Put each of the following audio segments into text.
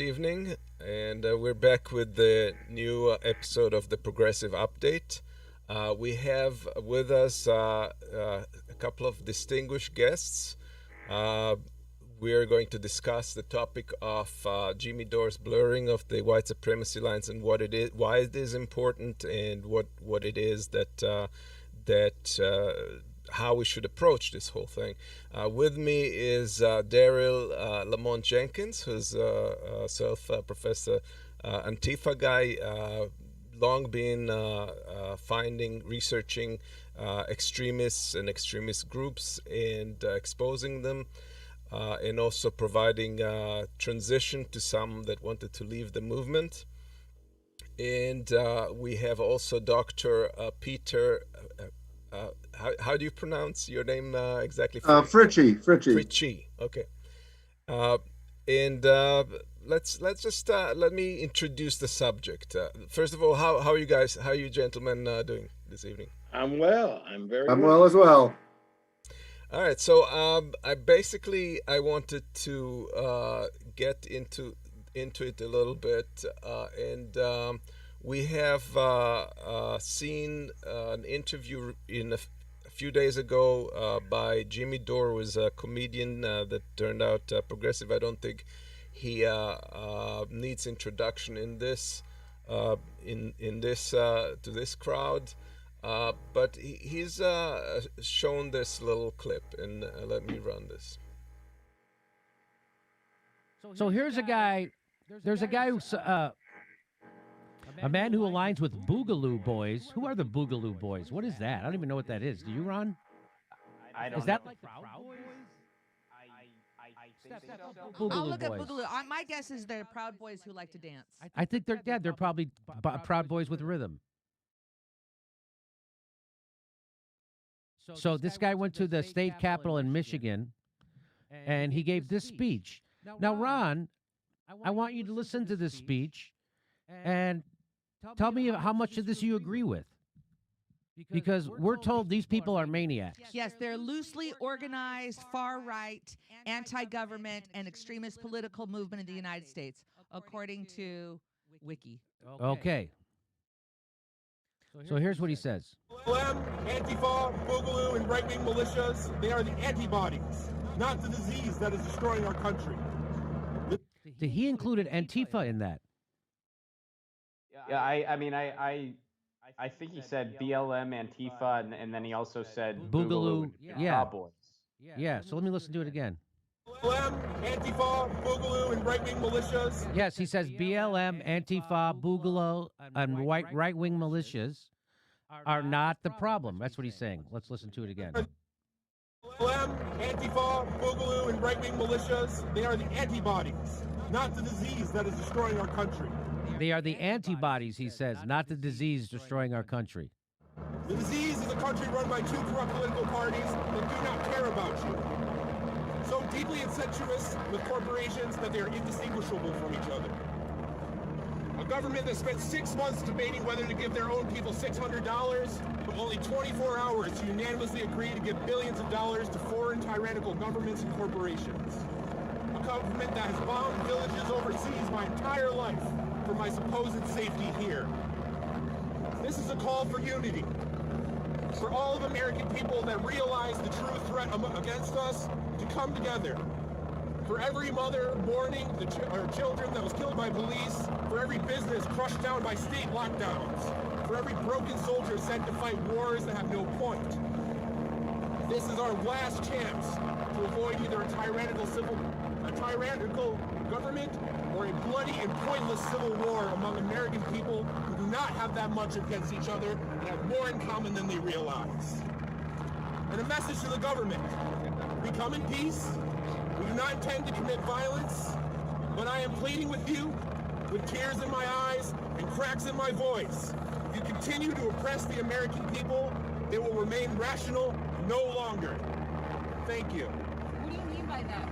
evening, and we're back with the new episode of the Progressive Update. We have with us a couple of distinguished guests. We are going to discuss the topic of Jimmy Dore's blurring of the white supremacy lines and what it is, why it is important, and what it is that how we should approach this whole thing. With me is Daryle Lamont Jenkins, who's a self-professed Antifa guy, long been researching extremists and extremist groups and exposing them, and also providing transition to some that wanted to leave the movement. And we have also Dr. Peter. How do you pronounce your name exactly? Fritzsche. Fritzsche. Okay. And let's just let me introduce the subject. First of all, how are you guys? How are you gentlemen doing this evening? I'm well. I'm well as well. All right. So I wanted to get into it a little bit, and we have seen an interview in a few days ago by Jimmy Dore, who was a comedian that turned out progressive. I don't think he needs introduction in this to this crowd, but he's shown this little clip, and let me run this. So here's a guy. There's a guy who's a man who aligns with Boogaloo Boys. Who are the Boogaloo Boys? What is that? I don't even know what that is. Do you, Ron? I don't Is that know. like the Proud Boys? I think so. Boogaloo I'll look Boys. at Boogaloo. My guess is they're Proud Boys who like to dance. I think they're probably Proud Boys with rhythm. So this guy went to the state capitol in Michigan, and he gave this speech. Now, Ron, I want you to listen to this speech and tell me how much of this you agree with. Because we're told these people are maniacs. Yes, they're loosely organized, far-right, anti-government, and extremist political movement in the United States, according to Wiki. Okay. So here's what he says. Antifa, Boogaloo, and right-wing militias, they are the antibodies, not the disease that is destroying our country. He included Antifa in that. Yeah, I think he said BLM, Antifa, and then he also said Boogaloo, and yeah. Proud Boys. Yeah, so let me listen to it again. BLM, Antifa, Boogaloo, and right-wing militias. Yes, he says BLM, Antifa, Boogaloo, and right-wing militias are not the problem. That's what he's saying. Let's listen to it again. BLM, Antifa, Boogaloo, and right-wing militias, they are the antibodies, not the disease that is destroying our country. They are the antibodies, he says, not the disease destroying our country. The disease is a country run by two corrupt political parties that do not care about you. So deeply incestuous with corporations that they are indistinguishable from each other. A government that spent 6 months debating whether to give their own people $600, but only 24 hours to unanimously agree to give billions of dollars to foreign tyrannical governments and corporations. A government that has bombed villages overseas my entire life for my supposed safety here. This is a call for unity. For all of American people that realize the true threat against us to come together. For every mother mourning her children that was killed by police. For every business crushed down by state lockdowns. For every broken soldier sent to fight wars that have no point. This is our last chance to avoid either a tyrannical government or a bloody and pointless civil war among American people who do not have that much against each other and have more in common than they realize. And a message to the government: we come in peace. We do not intend to commit violence, but I am pleading with you, with tears in my eyes and cracks in my voice. If you continue to oppress the American people, they will remain rational no longer. Thank you. What do you mean by that?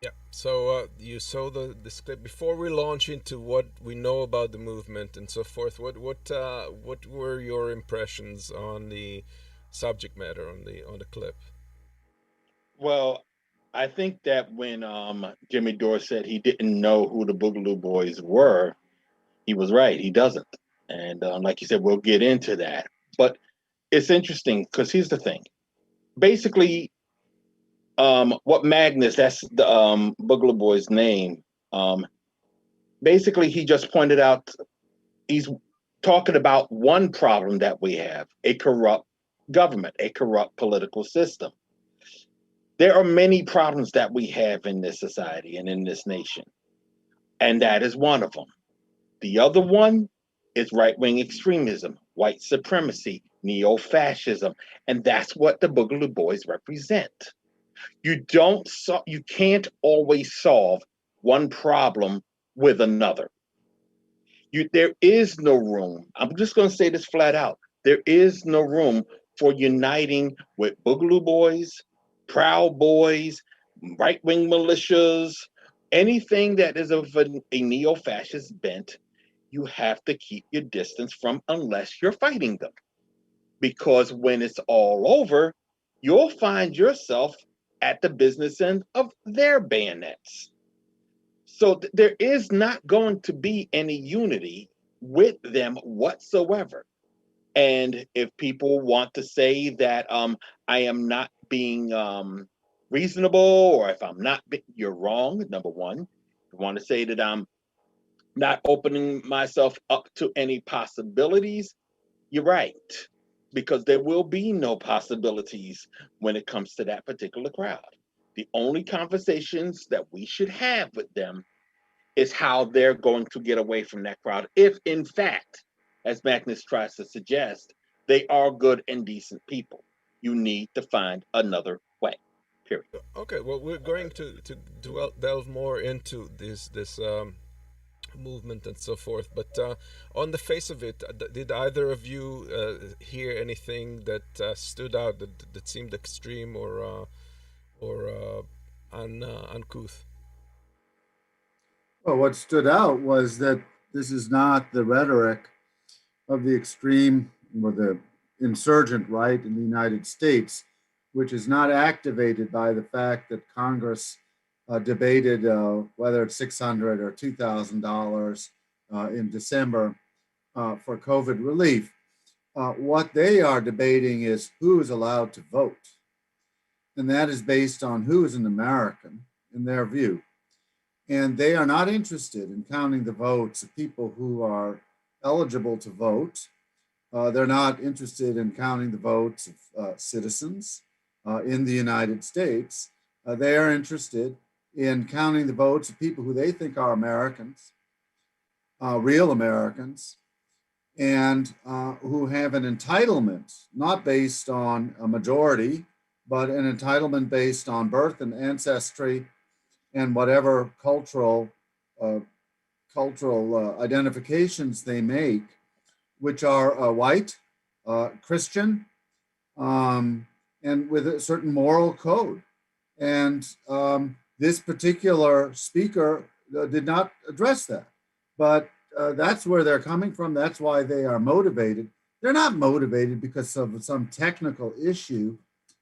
Yeah. So you saw this clip. Before we launch into what we know about the movement and so forth, what were your impressions on the subject matter on the clip? Well, I think that when Jimmy Dore said he didn't know who the Boogaloo Boys were, he was right. He doesn't. And like you said, we'll get into that. But it's interesting because here's the thing. Basically, what Magnus, that's the Boogaloo Boy's name, basically he just pointed out he's talking about one problem that we have, a corrupt government, a corrupt political system. There are many problems that we have in this society and in this nation, and that is one of them. The other one is right-wing extremism, white supremacy, neo-fascism, and that's what the Boogaloo Boys represent. You can't always solve one problem with another. There is no room. I'm just going to say this flat out. There is no room for uniting with Boogaloo Boys, Proud Boys, right-wing militias, anything that is of a neo-fascist bent. You have to keep your distance from unless you're fighting them. Because when it's all over, you'll find yourself at the business end of their bayonets. So there is not going to be any unity with them whatsoever. And if people want to say that I am not being reasonable, or if I'm not, you're wrong, number one. If you want to say that I'm not opening myself up to any possibilities, you're right. Because there will be no possibilities when it comes to that particular crowd. The only conversations that we should have with them is how they're going to get away from that crowd. If in fact, as Magnus tries to suggest, they are good and decent people. You need to find another way, period. Okay, well, we're going to delve more into this movement and so forth. But on the face of it, did either of you hear anything that stood out that seemed extreme or uncouth? Well, what stood out was that this is not the rhetoric of the extreme or the insurgent right in the United States, which is not activated by the fact that Congress debated whether it's $600 or $2,000 in December for COVID relief. What they are debating is who is allowed to vote. And that is based on who is an American in their view. And they are not interested in counting the votes of people who are eligible to vote. They're not interested in counting the votes of citizens in the United States. They are interested in counting the votes of people who they think are Americans, real Americans, and who have an entitlement, not based on a majority, but an entitlement based on birth and ancestry and whatever cultural identifications they make, which are white, Christian, and with a certain moral code. And this particular speaker did not address that, but that's where they're coming from. That's why they are motivated. They're not motivated because of some technical issue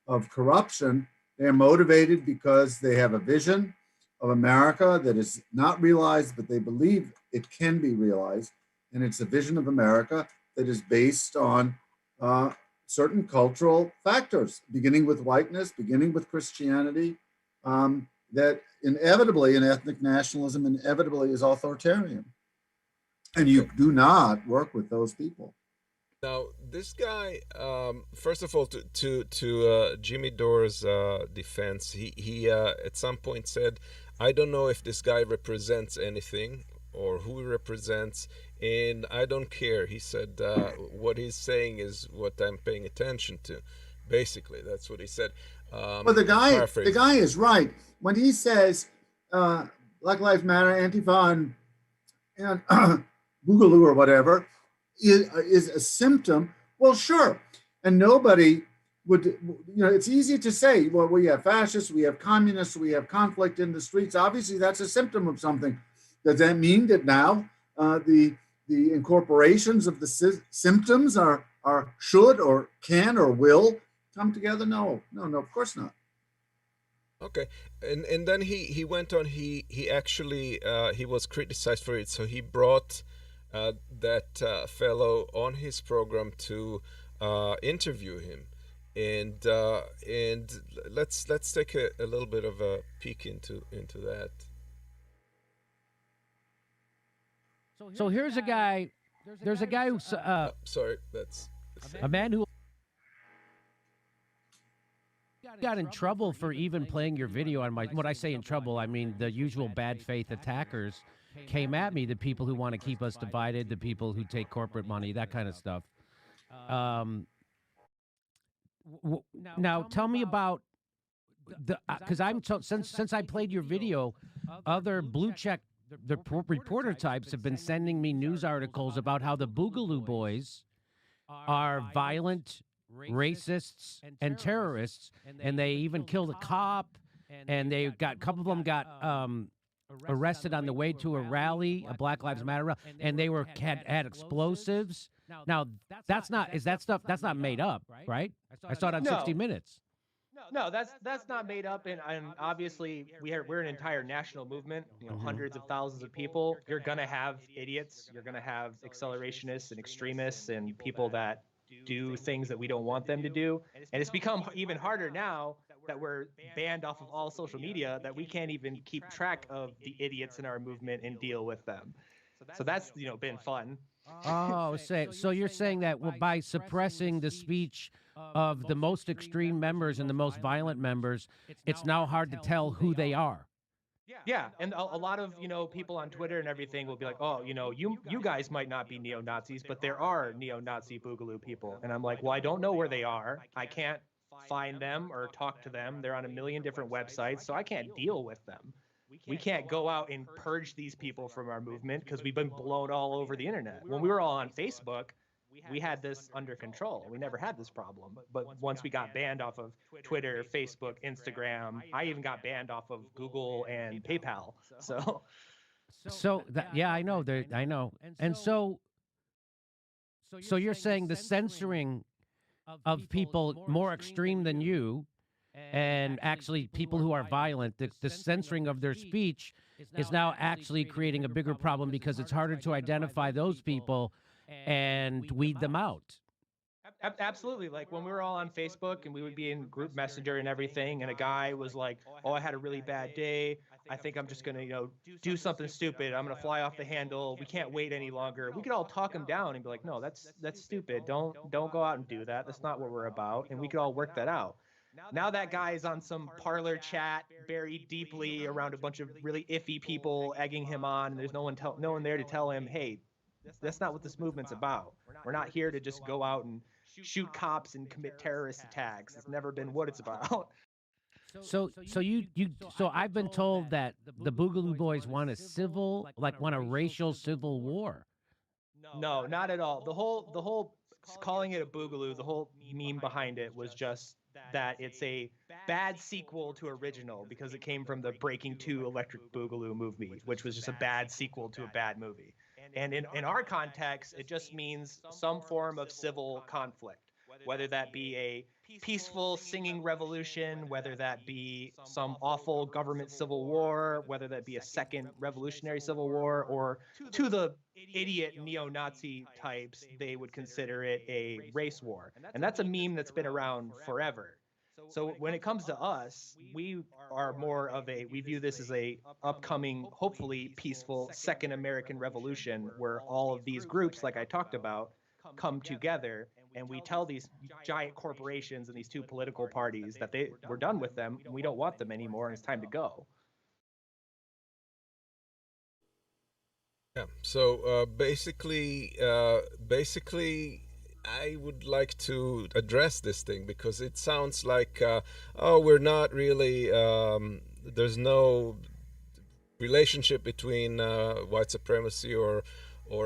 of corruption. They're motivated because they have a vision of America that is not realized, but they believe it can be realized. And it's a vision of America that is based on certain cultural factors, beginning with whiteness, beginning with Christianity, that inevitably, and ethnic nationalism inevitably is authoritarian. And you do not work with those people. Now, this guy, first of all, to Jimmy Dore's defense, he at some point said, "I don't know if this guy represents anything or who he represents, and I don't care." He said, "What he's saying is what I'm paying attention to." Basically, that's what he said. But the guy is right when he says Black Lives Matter, Antifa, and Boogaloo or whatever is a symptom. Well, sure, and nobody would, it's easy to say, well, we have fascists, we have communists, we have conflict in the streets. Obviously, that's a symptom of something. Does that mean that now the incorporations of the symptoms are should or can or will come together? No, of course not. Okay, and then he went on. He actually he was criticized for it, so he brought that fellow on his program to interview him, and let's take a little bit of a peek into that. So here's a guy. There's a guy who's Sorry, that's a man who got in trouble for even playing your video on my. When I say in trouble, I mean the usual bad faith attackers came at me. The people who want to keep us divided, the people who take corporate money, that kind of stuff. Now tell me about the because since I played your video, other blue check reporter types have been sending me news articles about how the Boogaloo Boys are violent, racists, and terrorists, and they even killed a cop, and they got a couple of them got arrested on the way to a rally, a Black Lives Matter rally, and they had explosives. Now that's not made up, right? I saw it on 60 Minutes. No, that's not made up, and obviously we're an entire national movement. Hundreds of thousands of people. You're gonna have idiots. You're gonna have accelerationists and extremists and people that do things that we don't want them to do. And it's become even harder now that we're banned off of all social media that we can't even keep track of the idiots in our movement and deal with them. So that's been fun. Oh, so you're saying that by suppressing the speech of the most extreme members and the most violent members, it's now hard to tell who they are. Yeah, and a lot of people on Twitter and everything will be like, oh, you guys might not be neo-Nazis, but there are neo-Nazi Boogaloo people, and I'm like, well, I don't know where they are. I can't find them or talk to them. They're on a million different websites, so I can't deal with them. We can't go out and purge these people from our movement because we've been blown all over the internet. When we were all on Facebook, we had this under control. We never had this problem. But once we got banned off of Twitter, Facebook, Instagram, I even got banned off of Google and PayPal. Yeah, I know. I know. And so you're saying the censoring of people more extreme than you, and actually people who are violent, the censoring of their speech is now actually creating a bigger problem because it's harder to identify those people and weed them out. Absolutely. Like when we were all on Facebook and we would be in group messenger and everything, and a guy was like, oh, I had a really bad day. I think I'm just going to, do something stupid. I'm going to fly off the handle. We can't wait any longer. We could all talk him down and be like, no, that's stupid. Don't go out and do that. That's not what we're about. And we could all work that out. Now that guy is on some parlor chat, buried deeply around a bunch of really iffy people egging him on. And there's no one there to tell him, hey, that's not what this movement's about. We're not here to just go out and shoot cops and commit terrorist attacks. It's never been what it's about. So I've been told that the Boogaloo Boys want a racial civil war. No, not at all. The whole calling it a Boogaloo, the whole meme behind it was just that it's a bad sequel to original because it came from the Breaking 2 Electric Boogaloo movie, which was just a bad sequel to a bad movie. And in our context, it just means some form of civil conflict, whether that be a peaceful singing revolution, whether that be some awful government civil war, whether that be a second revolutionary civil war, or to the idiot neo-Nazi types, they would consider it a race war. And that's a meme that's been around forever. So when it comes to us, we are we view this as a upcoming, hopefully peaceful second American Revolution where all of these groups, like I talked about, come together and we tell these giant corporations and these two political parties that we're done with them and we don't want them anymore and it's time to go. Yeah. So basically, I would like to address this thing because it sounds like, we're not really. There's no relationship between white supremacy or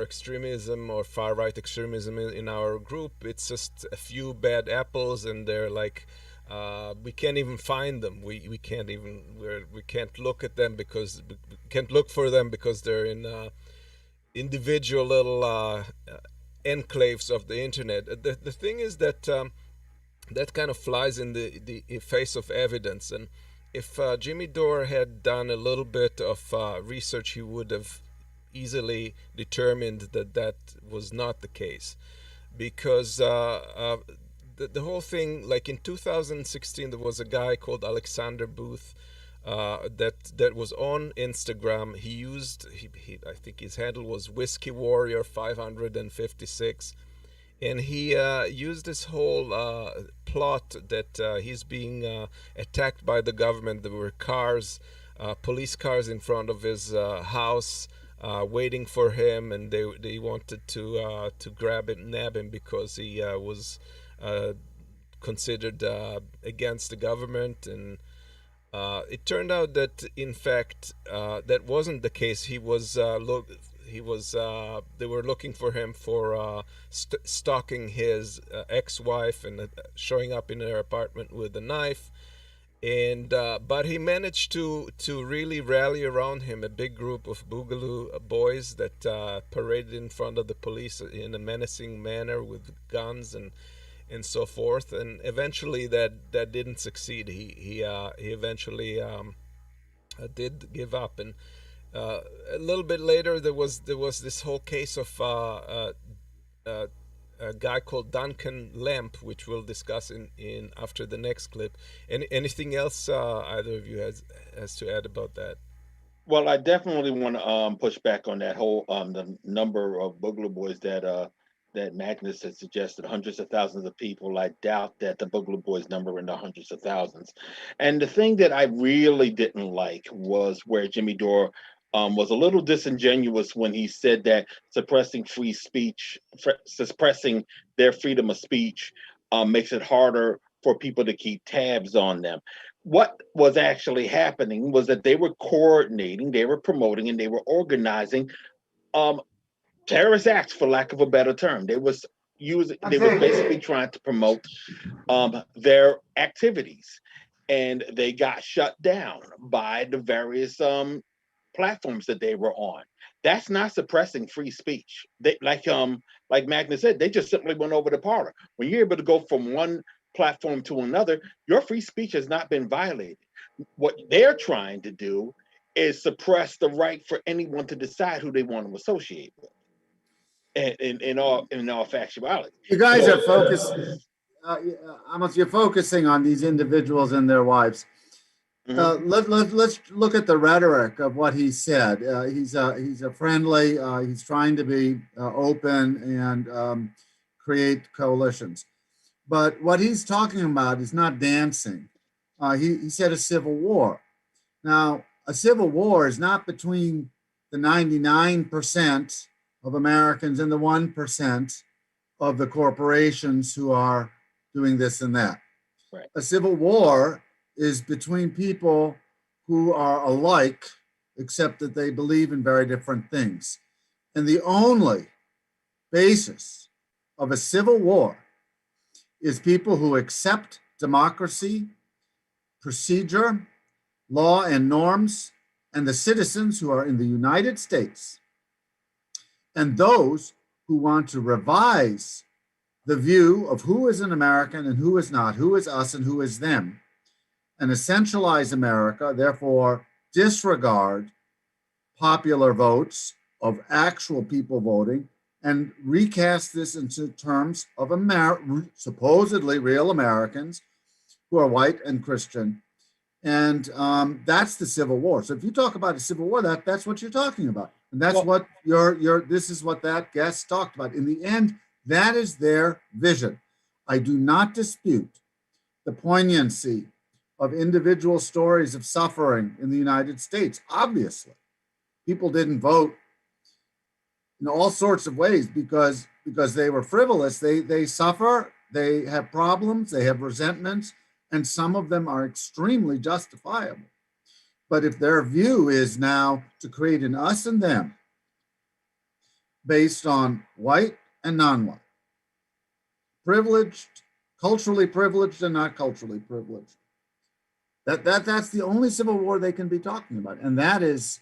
extremism or far right extremism in our group. It's just a few bad apples, and they're like. We can't even find them. We can't look at them because we can't look for them because they're in individual little enclaves of the internet. The thing is that that kind of flies in the face of evidence, if Jimmy Dore had done a little bit of research, he would have easily determined that that was not the case, because the whole thing, like in 2016, there was a guy called Alexander Booth that was on Instagram. He used I think his handle was Whiskey Warrior 556, and he used this whole plot that he's being attacked by the government. There were cars, police cars in front of his house, waiting for him, and they wanted to grab and nab him because he was considered against the government. And it turned out that in fact that wasn't the case. They were looking for him for stalking his ex-wife and showing up in her apartment with a knife. And but he managed to really rally around him a big group of Boogaloo Boys that paraded in front of the police in a menacing manner with guns and so forth. And eventually that didn't succeed. He eventually did give up. And a little bit later there was this whole case of a guy called Duncan Lamp, which we'll discuss in after the next clip. Anything else either of you has to add about that? Well, I definitely want to push back on that whole the number of Boogaloo Boys that Magnus had suggested, hundreds of thousands of people. I doubt that the Boogaloo Boys number in the hundreds of thousands. And the thing that I really didn't like was where Jimmy Dore was a little disingenuous when he said that suppressing free speech, suppressing their freedom of speech makes it harder for people to keep tabs on them. What was actually happening was that they were coordinating, they were promoting, and they were organizing terrorist acts, for lack of a better term. They were basically trying to promote their activities, and they got shut down by the various platforms that they were on. That's not suppressing free speech. They like Magnus said, they just simply went over the border. When you're able to go from one platform to another, your free speech has not been violated. What they're trying to do is suppress the right for anyone to decide who they want to associate with. In all factuality, you guys are focused. You're focusing on these individuals and their wives. Let's look at the rhetoric of what he said. He's a friendly. He's trying to be open and create coalitions. But what he's talking about is not dancing. He said a civil war. Now, a civil war is not between the 99% of Americans and the 1% of the corporations who are doing this and that. Right. A civil war is between people who are alike, except that they believe in very different things. And the only basis of a civil war is people who accept democracy, procedure, law and norms, and the citizens who are in the United States, and those who want to revise the view of who is an American and who is not, who is us and who is them, and essentialize America, therefore disregard popular votes of actual people voting, and recast this into terms of supposedly real Americans who are white and Christian. And that's the Civil War. So if you talk about a Civil War, that's what you're talking about. And that's what this is what that guest talked about. In the end, that is their vision. I do not dispute the poignancy of individual stories of suffering in the United States. Obviously, people didn't vote in all sorts of ways because they were frivolous. They suffer, they have problems, they have resentments, and some of them are extremely justifiable. But if their view is now to create an us and them based on white and non-white, privileged, culturally privileged and not culturally privileged, that's the only civil war they can be talking about, and that's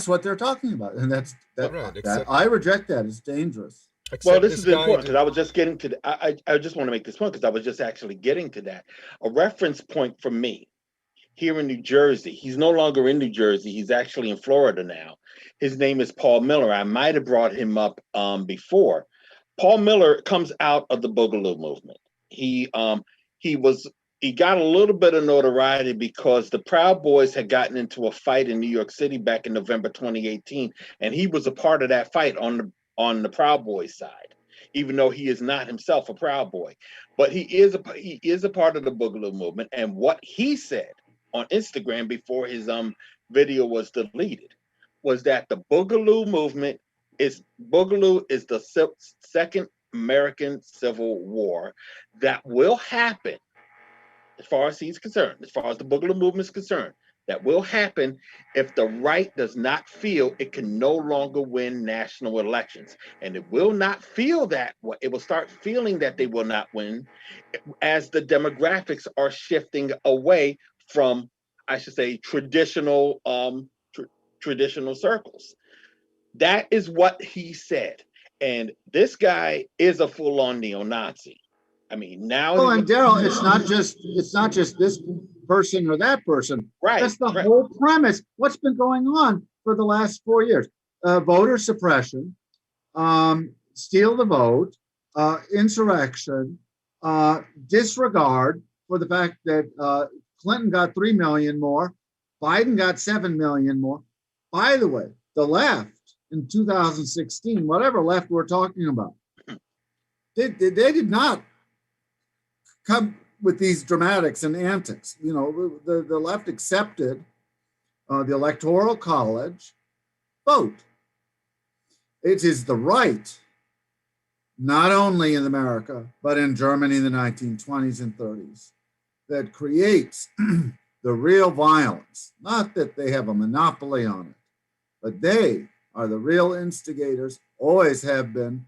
what they're talking about, and Right, exactly. I reject that. It's dangerous. Well, Except this this is guy. important because I was just getting to. I just want to make this point because I was just actually getting to that. A reference point for me here in New Jersey. He's no longer in New Jersey. He's actually in Florida now. His name is Paul Miller. I might have brought him up before. Paul Miller comes out of the Boogaloo movement. He was he got a little bit of notoriety because the Proud Boys had gotten into a fight in New York City back in November 2018, and he was a part of that fight on the Proud Boys side, even though he is not himself a Proud Boy. But he is a part of the Boogaloo movement, and what he said on Instagram before his video was deleted was that the Boogaloo is the second American Civil War that will happen, as far as he's concerned, as far as the Boogaloo movement is concerned, that will happen if the right does not feel it can no longer win national elections. And it will not feel that way. It will start feeling that they will not win as the demographics are shifting away from, I should say, traditional circles. That is what he said. And this guy is a full-on neo-Nazi. I mean, now. Well, and Daryl, it's not just this person or that person. Right. That's the whole premise. What's been going on for the last 4 years? Voter suppression, steal the vote, insurrection, disregard for the fact that Clinton got 3 million more, Biden got 7 million more. By the way, the left in 2016, whatever left we're talking about, they did not come with these dramatics and antics. You know, the left accepted the Electoral College vote. It is the right, not only in America, but in Germany in the 1920s and 30s, that creates the real violence. Not that they have a monopoly on it, but they are the real instigators, always have been.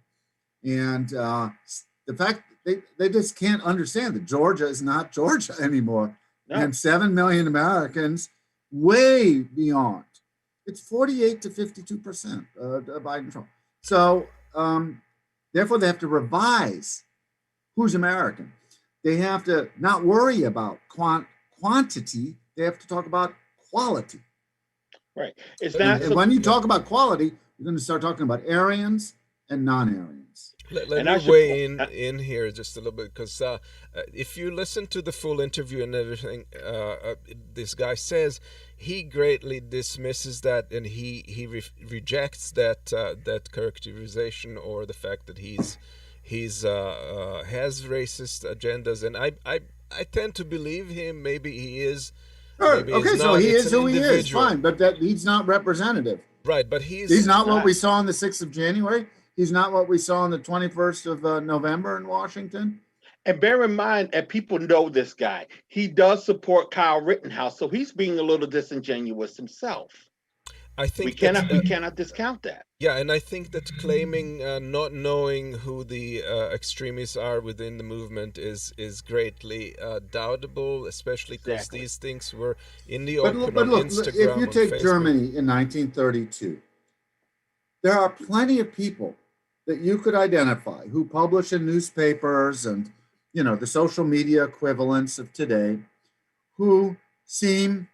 And the fact they just can't understand that Georgia is not Georgia anymore. No. And 7 million Americans, way beyond. It's 48 to 52% Biden Trump. So therefore they have to revise who's American. They have to not worry about quantity. They have to talk about quality. Right. It's not. And when you talk about quality, you're going to start talking about Aryans and non-Aryans. Let me weigh in here just a little bit, because if you listen to the full interview and everything, this guy says he greatly dismisses that, and he rejects that characterization or the fact that he's has racist agendas, and I tend to believe him. Maybe he is. Sure. Okay, so he is who he is. Fine, but that he's not representative. Right, but he's not what we saw on the 6th of January. He's not what we saw on the 21st of November in Washington. And bear in mind, and people know this guy, he does support Kyle Rittenhouse, so he's being a little disingenuous himself. I think we cannot discount that. Yeah, and I think that claiming not knowing who the extremists are within the movement is greatly doubtable, especially because these things were in the open on Instagram. If you take Germany in 1932, there are plenty of people that you could identify who publish in newspapers and, you know, the social media equivalents of today, who seem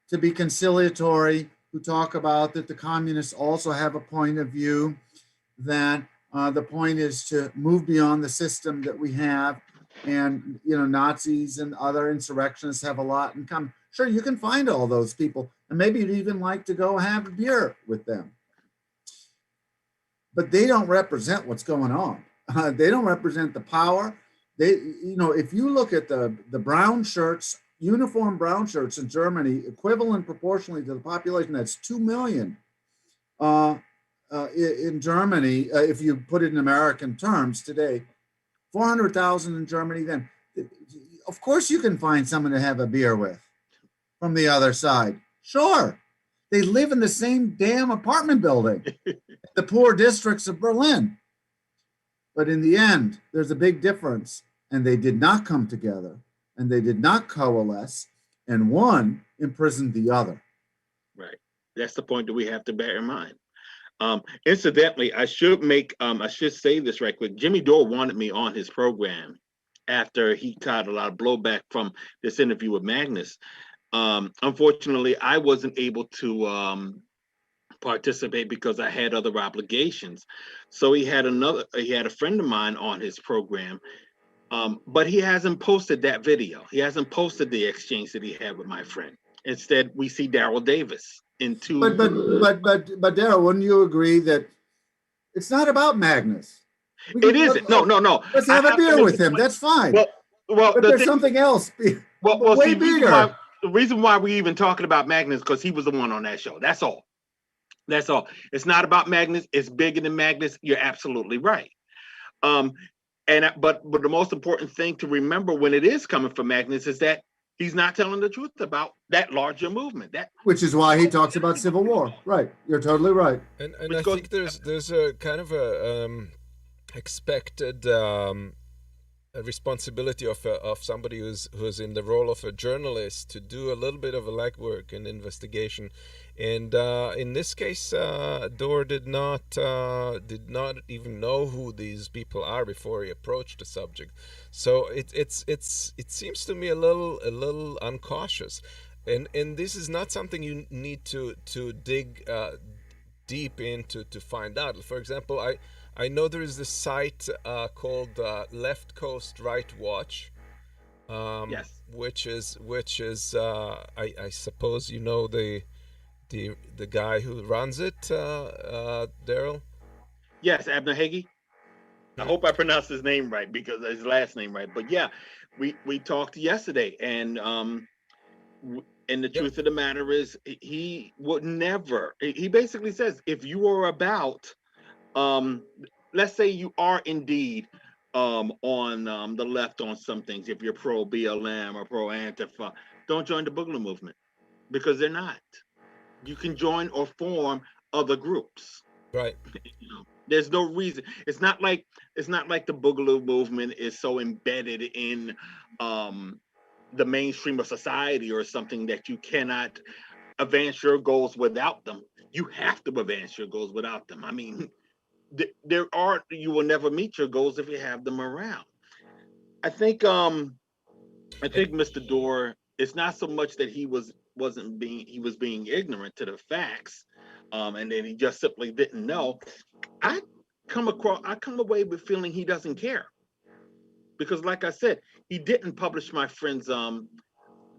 to be conciliatory, who talk about that the communists also have a point of view, that the point is to move beyond the system that we have, and, you know, Nazis and other insurrectionists have a lot in common. Sure, you can find all those people, and maybe you'd even like to go have a beer with them. But they don't represent what's going on. They don't represent the power. They, you know, if you look at the brown shirts, uniform brown shirts in Germany, equivalent proportionally to the population, that's 2 million in Germany. If you put it in American terms today, 400,000 in Germany. Then, of course, you can find someone to have a beer with from the other side. Sure. They live in the same damn apartment building, the poor districts of Berlin. But in the end, there's a big difference, and they did not come together, and they did not coalesce, and one imprisoned the other. Right. That's the point that we have to bear in mind. Incidentally, I should say this right quick. Jimmy Dore wanted me on his program after he got a lot of blowback from this interview with Magnus. Unfortunately, I wasn't able to participate because I had other obligations. So he had a friend of mine on his program, but he hasn't posted that video. He hasn't posted the exchange that he had with my friend. Instead, we see Daryl Davis in two. But Daryl, wouldn't you agree that it's not about Magnus? It isn't. No. Let's have a beer with him. That's fine. Well, but there's something else. Well, way see, bigger. The reason why we're even talking about Magnus because he was the one on that show. That's all. That's all. It's not about Magnus. It's bigger than Magnus. You're absolutely right. But the most important thing to remember when it is coming from Magnus is that he's not telling the truth about that larger movement. Which is why he talks about civil war. Right. You're totally right. And I think there's a kind of a expected a responsibility of somebody who's in the role of a journalist to do a little bit of a legwork and investigation, and in this case, Dore did not even know who these people are before he approached the subject. So it seems to me a little uncautious, and this is not something you need to dig deep into to find out. For example, I know there is this site called Left Coast Right Watch, yes, which is I suppose you know the guy who runs it, Daryl. Yes, Abner Hagee. I hope I pronounced his name right because his last name right. But yeah, we talked yesterday, and the truth of the matter is, he would never. He basically says if you are about let's say you are indeed on the left on some things, if you're pro BLM or pro Antifa, don't join the Boogaloo movement because they're not. You can join or form other groups. Right. There's no reason. It's not like the Boogaloo movement is so embedded in the mainstream of society or something that you cannot advance your goals without them. You have to advance your goals without them. I mean, you will never meet your goals if you have them around. I think Mr. Dore, it's not so much that he was being ignorant to the facts, and then he just simply didn't know. I come away with feeling he doesn't care, because like I said, he didn't publish my friend's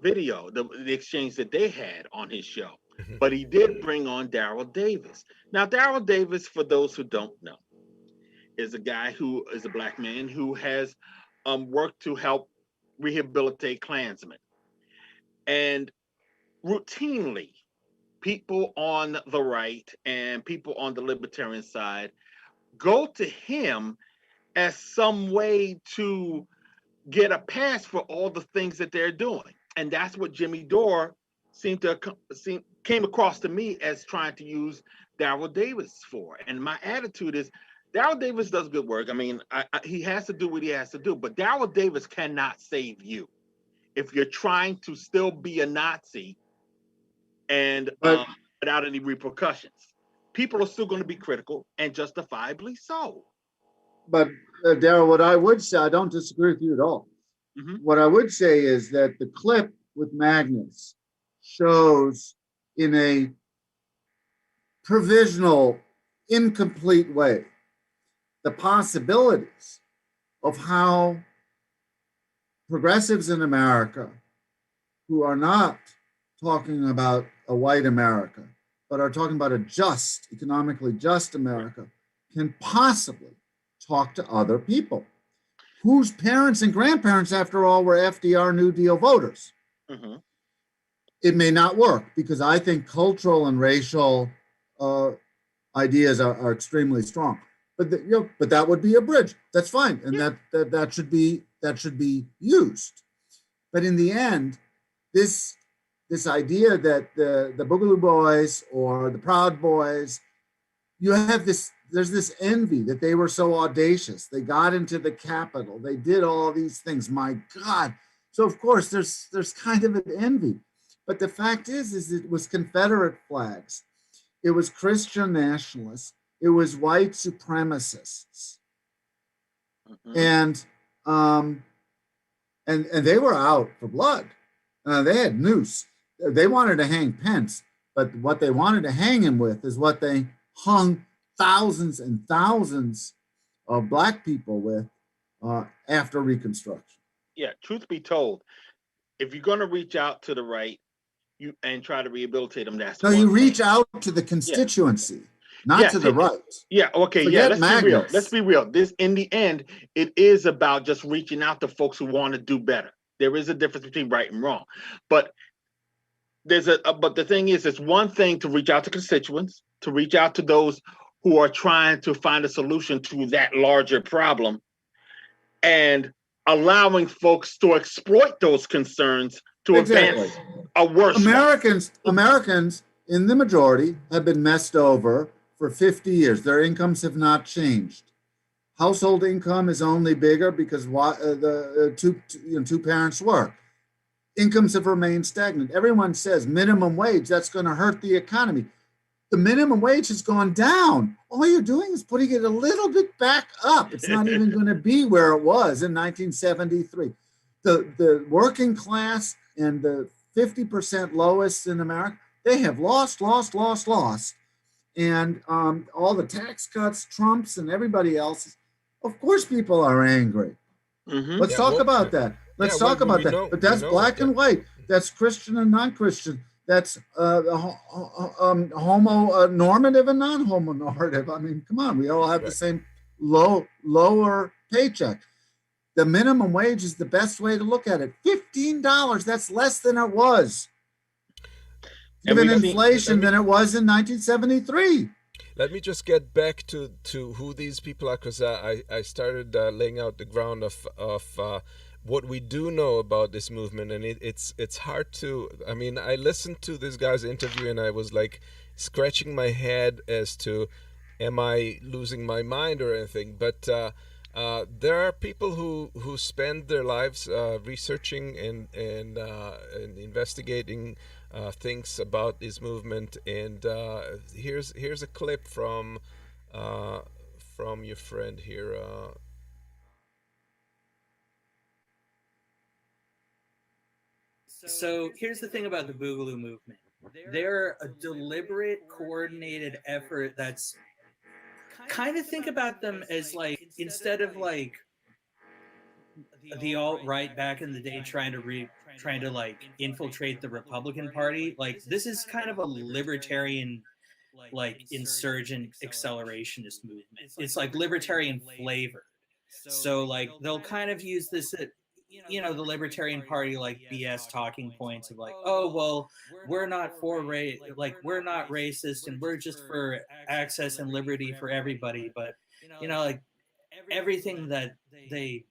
video, the exchange that they had on his show. But he did bring on Daryl Davis. Now, Daryl Davis, for those who don't know, is a guy who is a black man who has worked to help rehabilitate Klansmen. And routinely, people on the right and people on the libertarian side go to him as some way to get a pass for all the things that they're doing. And that's what Jimmy Dore came across to me as trying to use Daryl Davis for. And my attitude is, Daryl Davis does good work. I mean, he has to do what he has to do, but Daryl Davis cannot save you if you're trying to still be a Nazi and without any repercussions. People are still going to be critical, and justifiably so. But Daryl, what I would say, I don't disagree with you at all. Mm-hmm. What I would say is that the clip with Magnus shows in a provisional, incomplete way the possibilities of how progressives in America who are not talking about a white America, but are talking about a just, economically just America, can possibly talk to other people whose parents and grandparents, after all, were FDR New Deal voters. Mm-hmm. It may not work because I think cultural and racial ideas are extremely strong. But but that would be a bridge. That's fine, and that should be used. But in the end, this idea that the Boogaloo Boys or the Proud Boys, there's this envy that they were so audacious. They got into the Capitol. They did all these things. My God. So of course there's kind of an envy. But the fact is it was Confederate flags. it was Christian nationalists, it was white supremacists, and they were out for blood. They had noose. They wanted to hang Pence, but what they wanted to hang him with is what they hung thousands and thousands of black people with after Reconstruction. Yeah, truth be told, if you're going to reach out to the right and try to rehabilitate them, that's no, you reach out to the constituency, not to the right. Yeah, okay, Forget let's be real. Let's be real. This, in the end, it is about just reaching out to folks who want to do better. There is a difference between right and wrong, but but the thing is, it's one thing to reach out to constituents, to reach out to those who are trying to find a solution to that larger problem, and allowing folks to exploit those concerns to advance a worse Americans in the majority have been messed over for 50 years. Their incomes have not changed. Household income is only bigger because the two parents work. Incomes have remained stagnant. Everyone says minimum wage, that's going to hurt the economy. The minimum wage has gone down. All you're doing is putting it a little bit back up. It's not even going to be where it was in 1973. The working class and the 50% lowest in America, they have lost. And all the tax cuts, Trump's and everybody else, of course people are angry. Let's talk about that. Let's talk about that. But that's black and white. That's Christian and non-Christian. That's homo-normative and non-homo-normative. I mean, come on, we all have the same lower paycheck. The minimum wage is the best way to look at it. $15, that's less than it was. Given inflation than it was in 1973. Let me just get back to who these people are, because I started laying out the ground of what we do know about this movement, and it's hard to. I mean, I listened to this guy's interview, and I was like scratching my head as to, am I losing my mind or anything? But there are people who spend their lives researching and investigating things about this movement, and here's a clip from your friend here. So here's the thing about the Boogaloo movement. They're a deliberate, coordinated effort that's kind of, think about them as like, instead of like the alt-right back in the day trying to like infiltrate the Republican Party, like this is kind of a libertarian, like insurgent accelerationist movement. It's like libertarian flavor. So like they'll kind of use this at, the Libertarian Party like BS talking points of like, oh well, we're not we're not racist and we're just for access and liberty for everybody, but like everything that they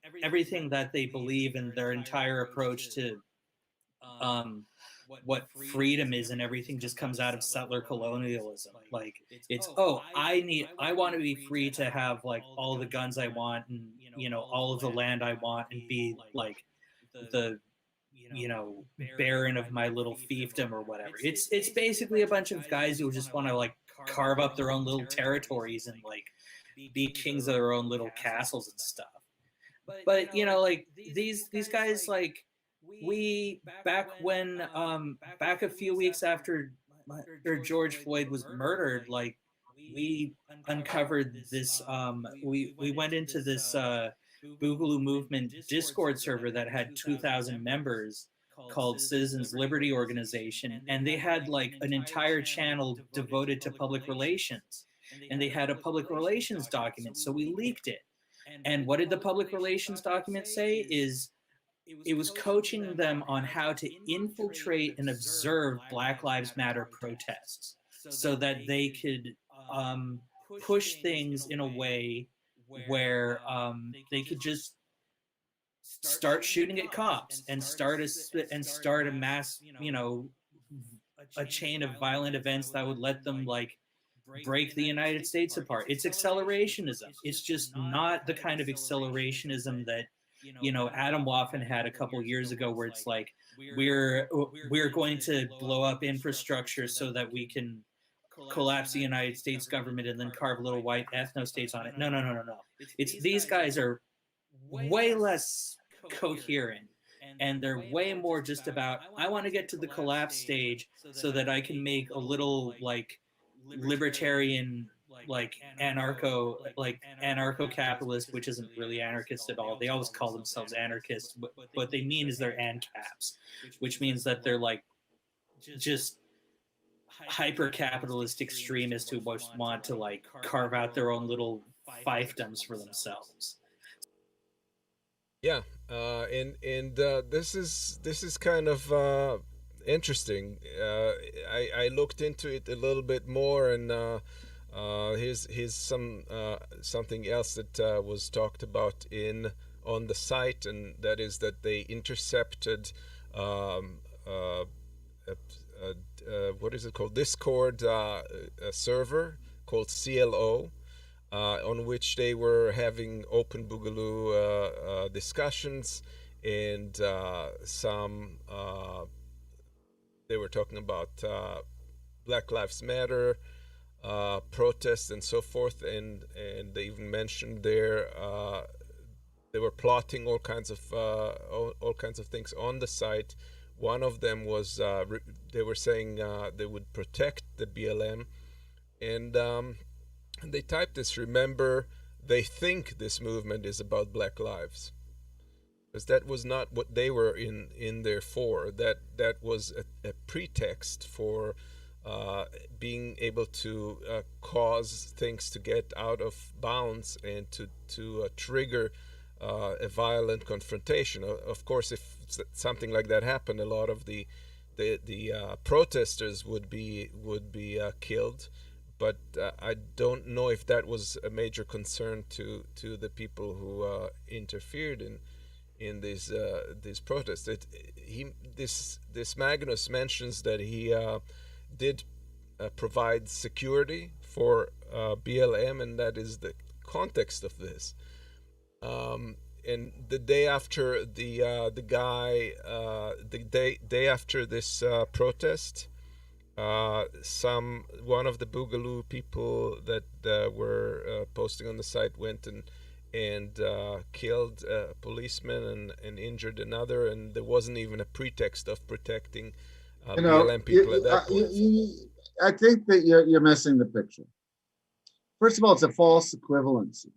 believe in their entire approach to what freedom is and everything just comes out of settler colonialism. Like it's, I want to be free to have like all the guns I want and all of the land I want and be like the baron of my little fiefdom or whatever. It's basically a bunch of guys who just want to like carve up their own little territories and like be kings of their own little castles and stuff. But like these guys, like we back a few weeks after George Floyd was murdered, like we uncovered this we went into this Boogaloo movement Discord server that had 2,000 members called Citizens Liberty Organization, and they had like an entire channel devoted to public relations, and they had a public relations document, so we leaked it. And what did the public relations document say? Is it was coaching them on how to infiltrate and observe Black Lives Matter protests so that they could push things in a way where they could just start shooting at cops and start a mass, a chain of violent events that would let them like break the United States apart. It's accelerationism. It's just not the kind of accelerationism that Adam Waffen had a couple years ago, where it's like we're going to blow up infrastructure so that we can collapse the United States government and then carve little white ethno states on it. No. It's these guys are way less coherent, and they're way more just about, I want to get to the collapse stage so that I can make a little like libertarian, like anarcho-capitalist, which isn't really anarchist at all. They always call themselves anarchists, but what they mean is they're ANCAPs, which means that they're like just hyper-capitalist extremists who just want to like carve out their own little fiefdoms for themselves. Yeah, this is kind of interesting. I looked into it a little bit more, and here's something else that was talked about on the site, and that is that they intercepted what is it called, Discord a server called CLO. On which they were having open Boogaloo discussions, and they were talking about Black Lives Matter protests and so forth, and they even mentioned there they were plotting all kinds of things on the site. One of them was they were saying they would protect the BLM, and they typed this: remember, they think this movement is about Black lives. Because that was not what they were in there for. That was a pretext for being able to cause things to get out of bounds and to trigger a violent confrontation. Of course, if something like that happened, a lot of the protesters would be killed. But I don't know if that was a major concern to the people who interfered in these protests. This Magnus mentions that he did provide security for BLM, and that is the context of this. And the day after the day after this protest, one of the Boogaloo people that were posting on the site went and killed a policeman and injured another, and there wasn't even a pretext of protecting BLM people at that point. I think that you're missing the picture. First of all, it's a false equivalency.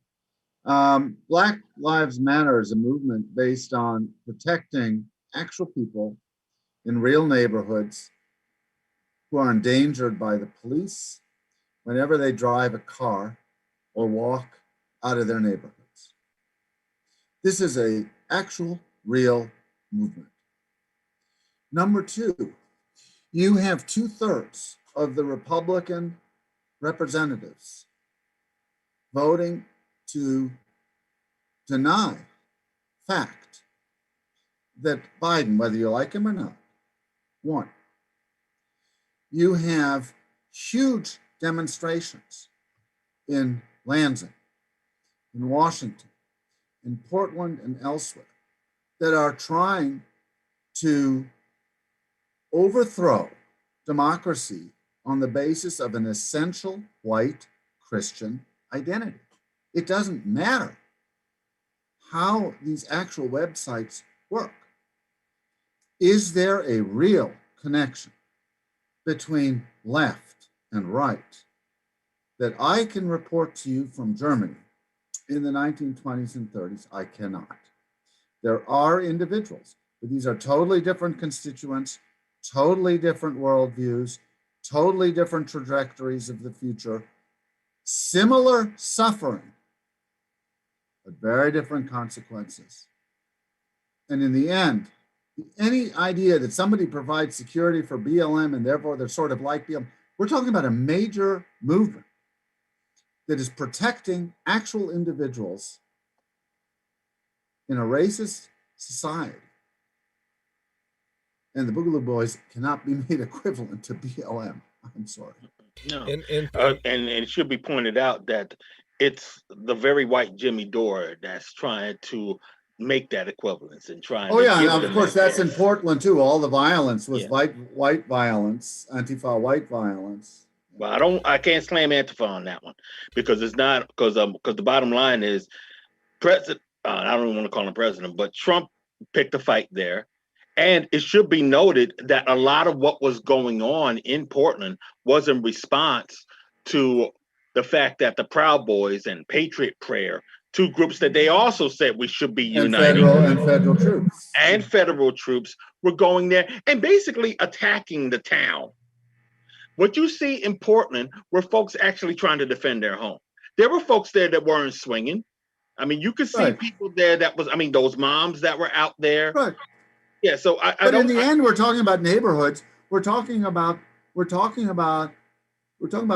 Black Lives Matter is a movement based on protecting actual people in real neighborhoods who are endangered by the police whenever they drive a car or walk out of their neighborhoods. This is an actual, real movement. Number two, you have 2/3 of the Republican representatives voting to deny fact that Biden, whether you like him or not, won. You have huge demonstrations in Lansing, in Washington, in Portland, and elsewhere that are trying to overthrow democracy on the basis of an essential white Christian identity. It doesn't matter how these actual websites work. Is there a real connection between left and right that I can report to you from Germany in the 1920s and 30s? I cannot. There are individuals, but these are totally different constituents, totally different worldviews, totally different trajectories of the future, similar suffering, but very different consequences. And in the end, any idea that somebody provides security for BLM and therefore they're sort of like BLM, we're talking about a major movement that is protecting actual individuals in a racist society. And the Boogaloo Boys cannot be made equivalent to BLM. I'm sorry. No. And it should be pointed out that it's the very white Jimmy Dore that's trying to make that equivalence and trying to and of course that's in Portland too. All the violence was white violence, Antifa white violence. Well, I can't slam Antifa on that one because it's not because the bottom line is President. I don't even want to call him president, but Trump picked a fight there. And it should be noted that a lot of what was going on in Portland was in response to the fact that the Proud Boys and Patriot Prayer, two groups that they also said we should be uniting, and federal troops, and federal troops were going there and basically attacking the town. What you see in Portland were folks actually trying to defend their home. There were folks there that weren't swinging. I mean, you could see people there that was, I mean, those moms that were out there. Right. Yeah. So but in the end, we're talking about neighborhoods. We're talking about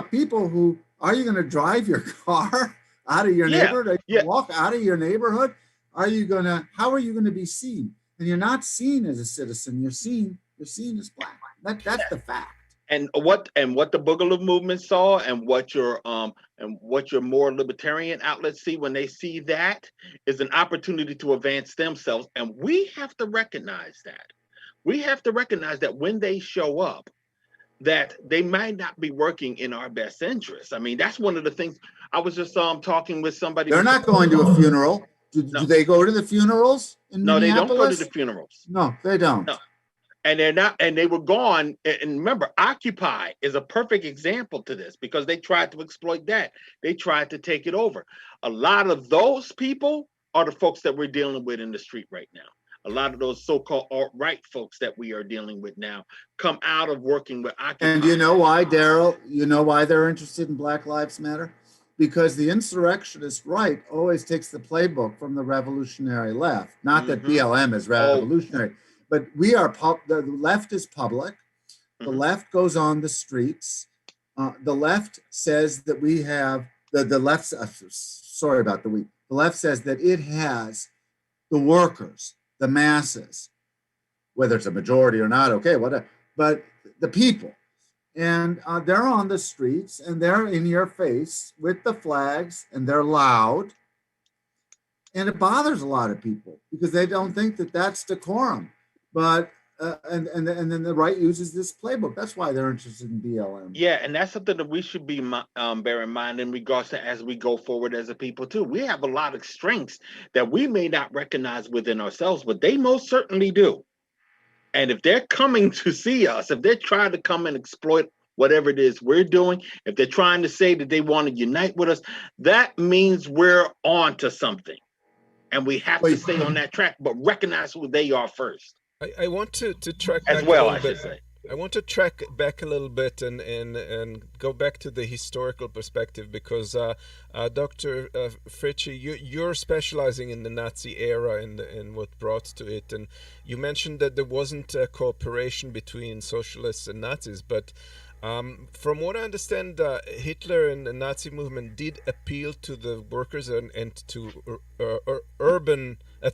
people who, are you going to drive your car out of your neighborhood? Are you going to walk out of your neighborhood? How are you going to be seen? And you're not seen as a citizen. You're seen as black. That's the fact. And what the Boogaloo movement saw, and what your more libertarian outlets see when they see that, is an opportunity to advance themselves. And we have to recognize that. We have to recognize that when they show up, that they might not be working in our best interest. I mean, that's one of the things. I was just talking with somebody. They're not going to a funeral. Do they go to the funerals in Minneapolis? No, they don't go to the funerals. No, they don't. No. And they're not, and they were gone. And remember, Occupy is a perfect example to this because they tried to exploit that. They tried to take it over. A lot of those people are the folks that we're dealing with in the street right now. A lot of those so-called alt-right folks that we are dealing with now come out of working with Occupy. And you know why, Daryl? You know why they're interested in Black Lives Matter? Because the insurrectionist right always takes the playbook from the revolutionary left. Not that BLM is revolutionary. But the left is public. The left goes on the streets. The left says that we have, the left, sorry about the we. The left says that it has the workers, the masses, whether it's a majority or not, okay, whatever, but the people. And they're on the streets and they're in your face with the flags and they're loud. And it bothers a lot of people because they don't think that that's decorum. But and then the right uses this playbook. That's why they're interested in BLM. Yeah, and that's something that we should be bear in mind in regards to as we go forward as a people too. We have a lot of strengths that we may not recognize within ourselves, but they most certainly do. And if they're coming to see us, if they're trying to come and exploit whatever it is we're doing, if they're trying to say that they want to unite with us, that means we're on to something. And we have to stay on that track, but recognize who they are first. I want to track as back well, a I little should bit. say. I want to track back a little bit and go back to the historical perspective because Dr. Fritzsche, you're specializing in the Nazi era and what brought to it, and you mentioned that there wasn't a cooperation between socialists and Nazis, but from what I understand, Hitler and the Nazi movement did appeal to the workers and to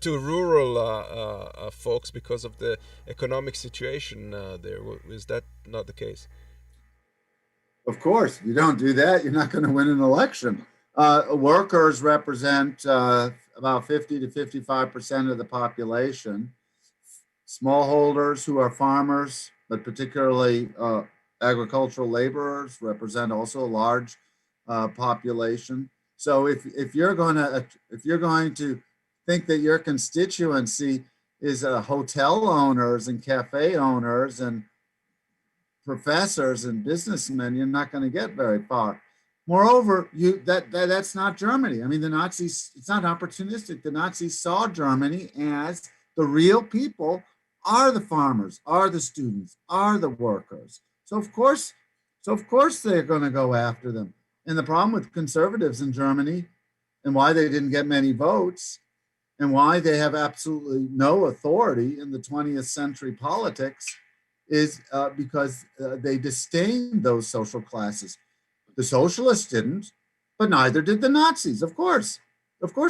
to rural folks because of the economic situation there. Is that not the case? Of course, you don't do that, you're not going to win an election. Workers represent about 50 to 55% of the population. Smallholders who are farmers, but particularly agricultural laborers, represent also a large population. So if you're going to think that your constituency is hotel owners and cafe owners and professors and businessmen, you're not going to get very far. Moreover, that's not Germany. I mean, the Nazis, it's not opportunistic. The Nazis saw Germany as the real people are the farmers, are the students, are the workers. So of course they're going to go after them. And the problem with conservatives in Germany and why they didn't get many votes and why they have absolutely no authority in the 20th century politics is because they disdain those social classes. The socialists didn't, but neither did the Nazis. Of course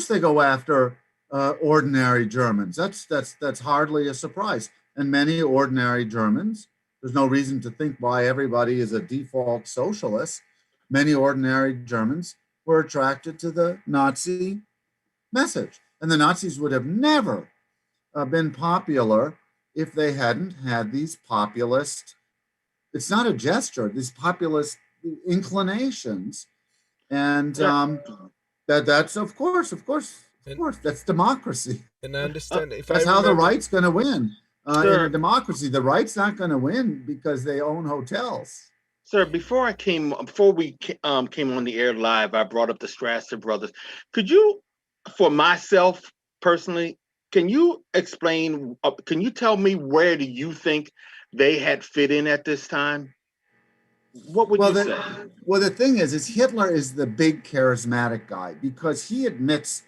they go after ordinary Germans. That's hardly a surprise. And many ordinary Germans, there's no reason to think why everybody is a default socialist. Many ordinary Germans were attracted to the Nazi message. And the Nazis would have never been popular if they hadn't had these populist, it's not a gesture, these populist inclinations, and that's of course, that's democracy. And I understand if That's I how the remember, right's going to win. In Sir, a democracy, the right's not going to win because they own hotels. sir, before we came on the air live, I brought up the Strasser brothers. Could you, for myself personally, can you explain? Can you tell me where do you think they had fit in at this time? What would you say? Well, the thing is Hitler is the big charismatic guy because he admits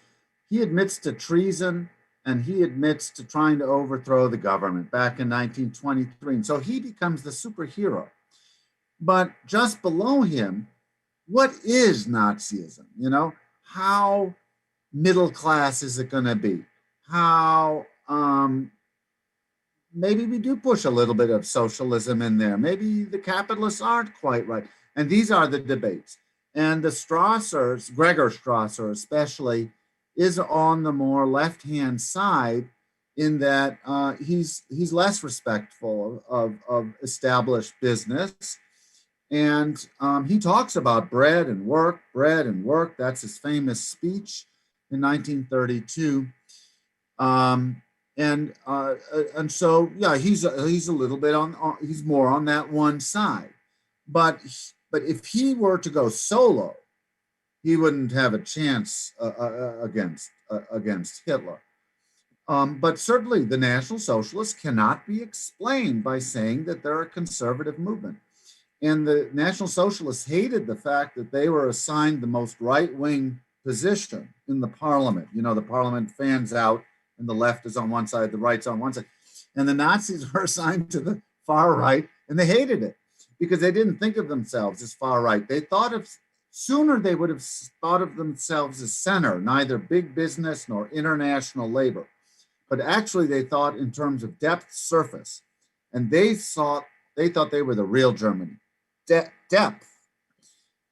to treason and he admits to trying to overthrow the government back in 1923. And so he becomes the superhero. But just below him, what is Nazism? You know, how middle class is it going to be? How maybe we do push a little bit of socialism in there. Maybe the capitalists aren't quite right. And these are the debates. And the Strassers, Gregor Strasser especially, is on the more left-hand side in that he's less respectful of established business. And he talks about bread and work. That's his famous speech in 1932. And so, yeah, he's a little bit he's more on that one side. But if he were to go solo, he wouldn't have a chance against Hitler. But certainly the National Socialists cannot be explained by saying that they're a conservative movement. And the National Socialists hated the fact that they were assigned the most right-wing position in the parliament. You know, the parliament fans out and the left is on one side, the right's on one side. And the Nazis were assigned to the far right and they hated it because they didn't think of themselves as far right. They thought sooner they would have thought of themselves as center, neither big business nor international labor. But actually they thought in terms of depth, surface. And they thought they were the real Germany. Depth.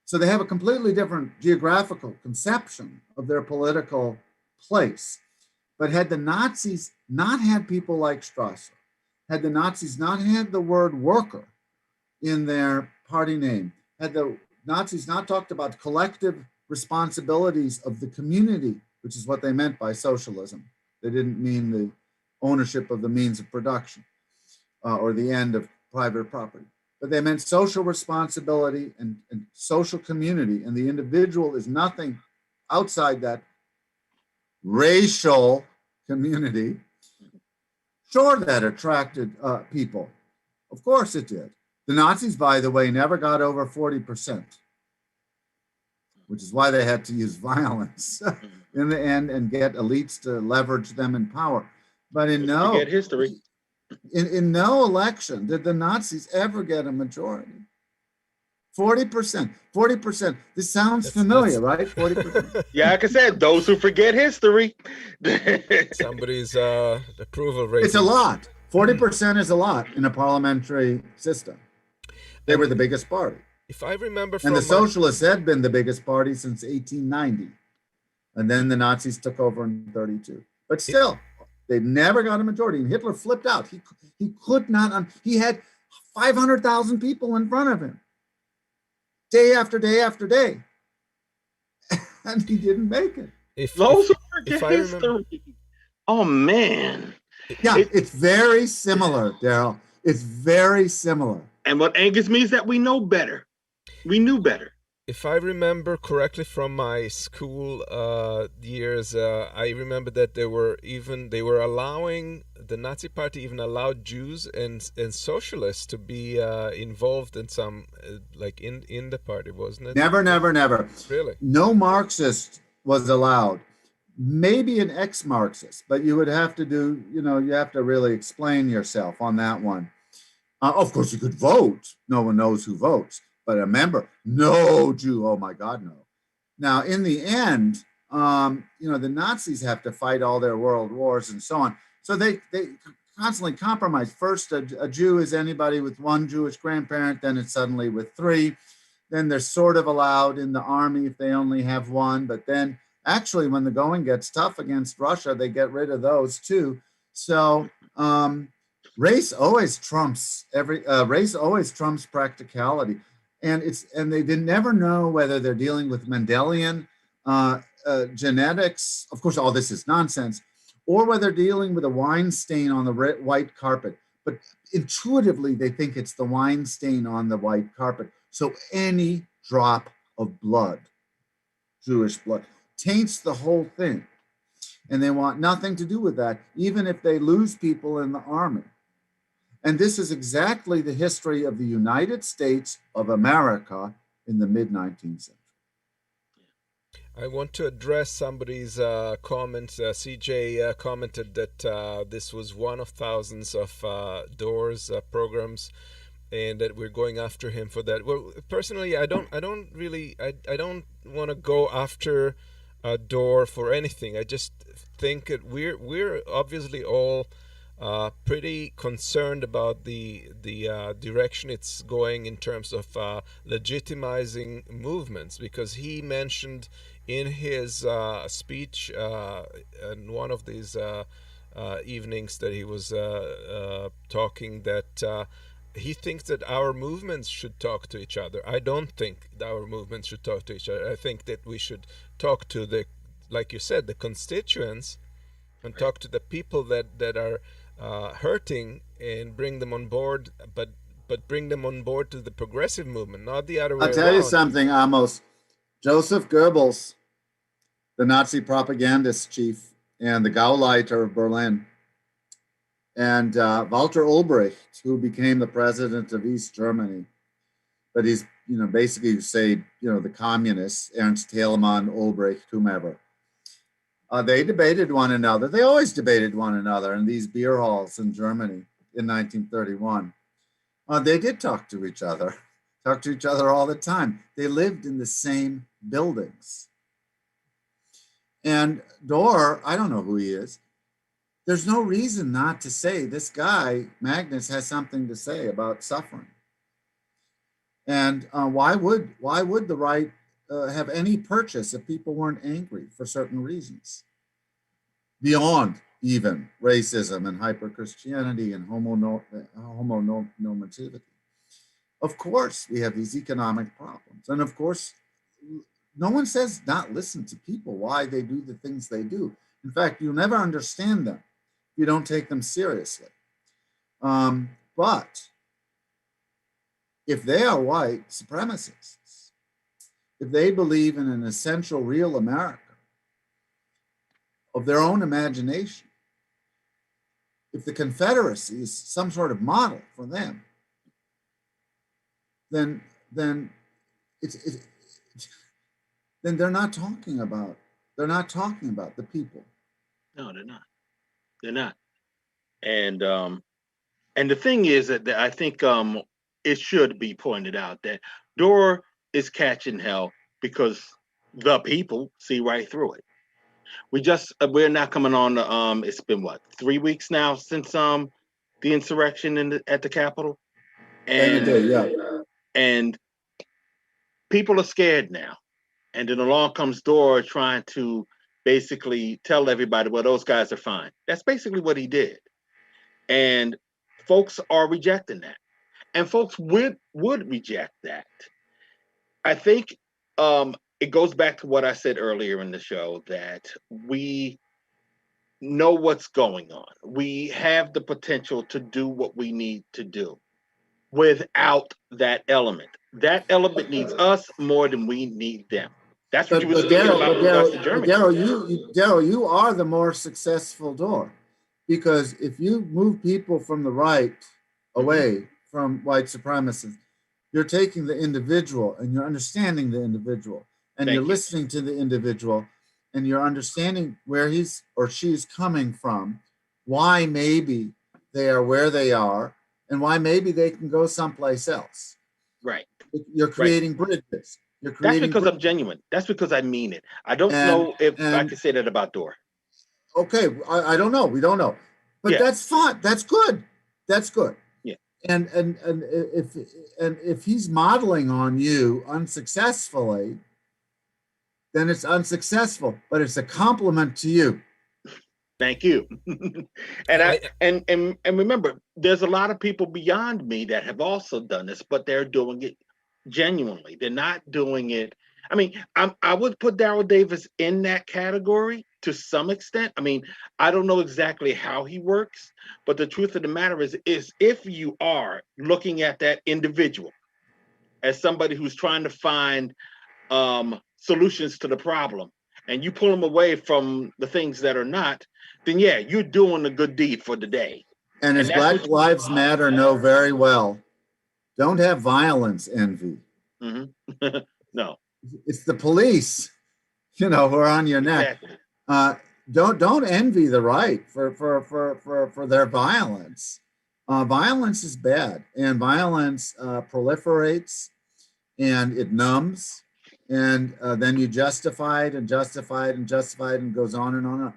So they have a completely different geographical conception of their political place. But had the Nazis not had people like Strasser, had the Nazis not had the word worker in their party name, had the Nazis not talked about collective responsibilities of the community, which is what they meant by socialism. They didn't mean the ownership of the means of production or the end of private property. But they meant social responsibility and social community. And the individual is nothing outside that racial community. Sure, that attracted people. Of course it did. The Nazis, by the way, never got over 40%, which is why they had to use violence in the end and get elites to leverage them in power. But in no election did the Nazis ever get a majority. 40%. This sounds familiar, right? 40%. Yeah, like I said, those who forget history. Somebody's approval rating. It's a lot. 40% is a lot in a parliamentary system. They were the biggest party. If I remember, and the socialists had been the biggest party since 1890, and then the Nazis took over in 32. But still, they never got a majority. And Hitler flipped out. He could not. He had 500,000 people in front of him, day after day after day, and he didn't make it. Those who forget history. Oh man. Yeah, it's very similar, Daryl. It's very similar. And what angers me is that we know better. We knew better. If I remember correctly from my school years, I remember that they were allowing, the Nazi Party even allowed Jews and socialists to be involved in some, like in the party, wasn't it? Never. Really? No Marxist was allowed. Maybe an ex-Marxist, but you would have to do, you have to really explain yourself on that one. Of course, you could vote. No one knows who votes. But a member, no Jew, oh my God, no. Now, in the end, the Nazis have to fight all their world wars and so on. So they constantly compromise. First, a Jew is anybody with one Jewish grandparent, then it's suddenly with three. Then they're sort of allowed in the army if they only have one. But then actually, when the going gets tough against Russia, they get rid of those too. So race always trumps practicality. and they never know whether they're dealing with Mendelian genetics. Of course, all this is nonsense, or whether dealing with a wine stain on the white carpet. But intuitively, they think it's the wine stain on the white carpet. So any drop of blood, Jewish blood, taints the whole thing. And they want nothing to do with that, even if they lose people in the army. And this is exactly the history of the United States of America in the mid-19th century. I want to address somebody's comment. CJ commented that this was one of thousands of Dore's programs, and that we're going after him for that. Well, personally, I don't want to go after Dore for anything. I just think that we're obviously all pretty concerned about the direction it's going in terms of legitimizing movements, because he mentioned in his speech in one of these evenings that he was talking that he thinks that our movements should talk to each other. I don't think our movements should talk to each other. I think that we should talk to the, like you said, the constituents, and talk to the people that are hurting, and bring them on board, but bring them on board to the progressive movement, not the other way around. I'll tell you something, Amos. Joseph Goebbels, the Nazi propagandist chief and the Gauleiter of Berlin, and Walter Ulbricht, who became the president of East Germany, but he's, basically you say, the communists, Ernst Thälmann, Ulbricht, whomever. They debated one another. They always debated one another in these beer halls in Germany in 1931. They did talk to each other all the time. They lived in the same buildings. And Dore, I don't know who he is. There's no reason not to say this guy, Magnus, has something to say about suffering. And why would the right have any purchase if people weren't angry for certain reasons, beyond even racism and hyper-Christianity and homonormativity? Of course, we have these economic problems. And of course, no one says not listen to people, why they do the things they do. In fact, you'll never understand them if you don't take them seriously. But if they are white supremacists, if they believe in an essential real America of their own imagination, if the Confederacy is some sort of model for them, then they're not talking about the people. No, they're not. And the thing is that I think it should be pointed out that Dore is catching hell because the people see right through it. We're now coming on. It's been 3 weeks now since the insurrection at the Capitol, and people are scared now. And then along comes Dore trying to basically tell everybody, well, those guys are fine. That's basically what he did, and folks are rejecting that, and folks would reject that. I think it goes back to what I said earlier in the show, that we know what's going on. We have the potential to do what we need to do without that element. That element needs us more than we need them. That's what you were speaking about with regards to Germany. Daryl, you are the more successful Dore, because if you move people from the right away from white supremacists, you're taking the individual and you're understanding the individual, and you're listening to the individual, and you're understanding where he's or she's coming from, why maybe they are where they are, and why maybe they can go someplace else. Right. You're creating bridges. That's because I'm genuine. That's because I mean it. I don't know if I can say that about Dore. Okay, I don't know. We don't know, but that's fine. That's good. That's good. Yeah. And if he's modeling on you unsuccessfully, then it's unsuccessful. But it's a compliment to you. Thank you. and remember, there's a lot of people beyond me that have also done this, but they're doing it Genuinely, they're not doing it. I mean, I would put Daryl Davis in that category to some extent. I mean, I don't know exactly how he works, but the truth of the matter is if you are looking at that individual as somebody who's trying to find solutions to the problem, and you pull them away from the things that are not, then yeah, you're doing a good deed for the day. And as Black Lives Matter know very well, don't have violence envy. Mm-hmm. No. It's the police, who are on your neck. Exactly. Don't envy the right for their violence. Violence is bad, and violence proliferates, and it numbs, and then you justify it and justify it and justify it, and goes on and on and on.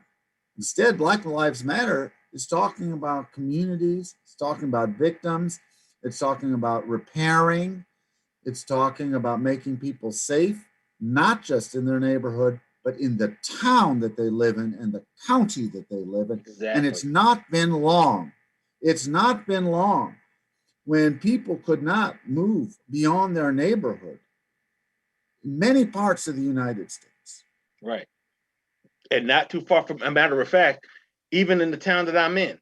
Instead, Black Lives Matter is talking about communities. It's talking about victims. It's talking about repairing. It's talking about making people safe, not just in their neighborhood, but in the town that they live in and the county that they live in. Exactly. And it's not been long. It's not been long when people could not move beyond their neighborhood in many parts of the United States. Right. And not too far from, a matter of fact, even in the town that I'm in,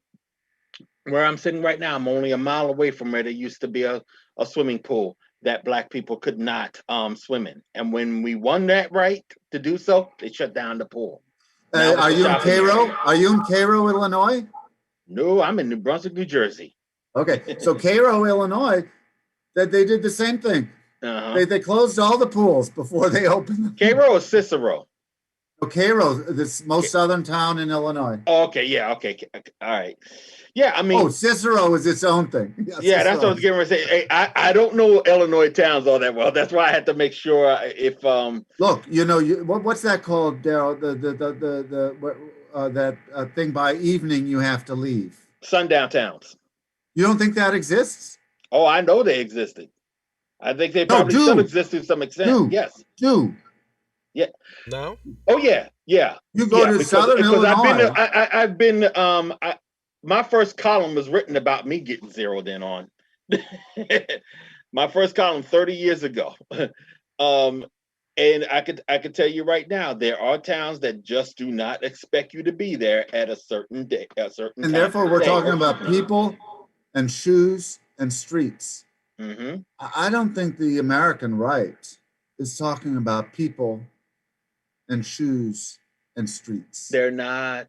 where I'm sitting right now, I'm only a mile away from where there used to be a swimming pool that Black people could not swim in. And when we won that right to do so, they shut down the pool. Are you in Cairo? Are you in Cairo, Illinois? No, I'm in New Brunswick, New Jersey. Okay, so Cairo, Illinois, that they did the same thing. They closed all the pools before they opened them. Cairo or Cicero? Oh, Cairo, the most southern town in Illinois. Oh, okay, yeah, okay, all right. Yeah, I mean... Oh, Cicero is its own thing. Yeah, that's what I was getting ready to say. Hey, I don't know Illinois towns all that well. That's why I had to make sure if... Look, what's that called, Daryl? That thing by evening you have to leave. Sundown towns. You don't think that exists? Oh, I know they existed. I think they probably still exist to some extent. Yes. Yeah. No. Oh yeah. You go to Southern Illinois. I've been. My first column was written about me getting zeroed in on. My first column 30 years ago. And I could tell you right now, there are towns that just do not expect you to be there at a certain day, and therefore we're talking about people and shoes and streets. Mm-hmm. I don't think the American right is talking about people and shoes and streets. They're not.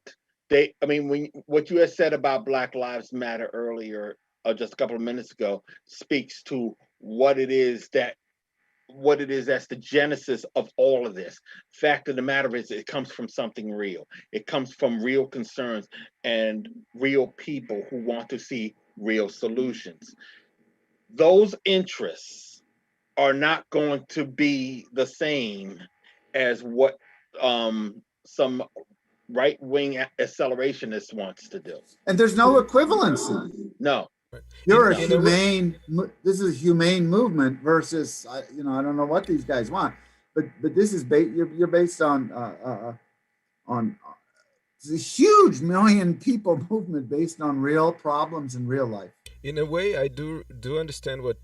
What you had said about Black Lives Matter earlier, just a couple of minutes ago, speaks to what it is that's the genesis of all of this. Fact of the matter is, it comes from something real. It comes from real concerns and real people who want to see real solutions. Those interests are not going to be the same as what some right-wing accelerationist wants to do. And there's no equivalency. No. You're a humane. This is a humane movement versus, I don't know what these guys want, but this is you're based on it's a huge million people movement based on real problems in real life. In a way, I do understand what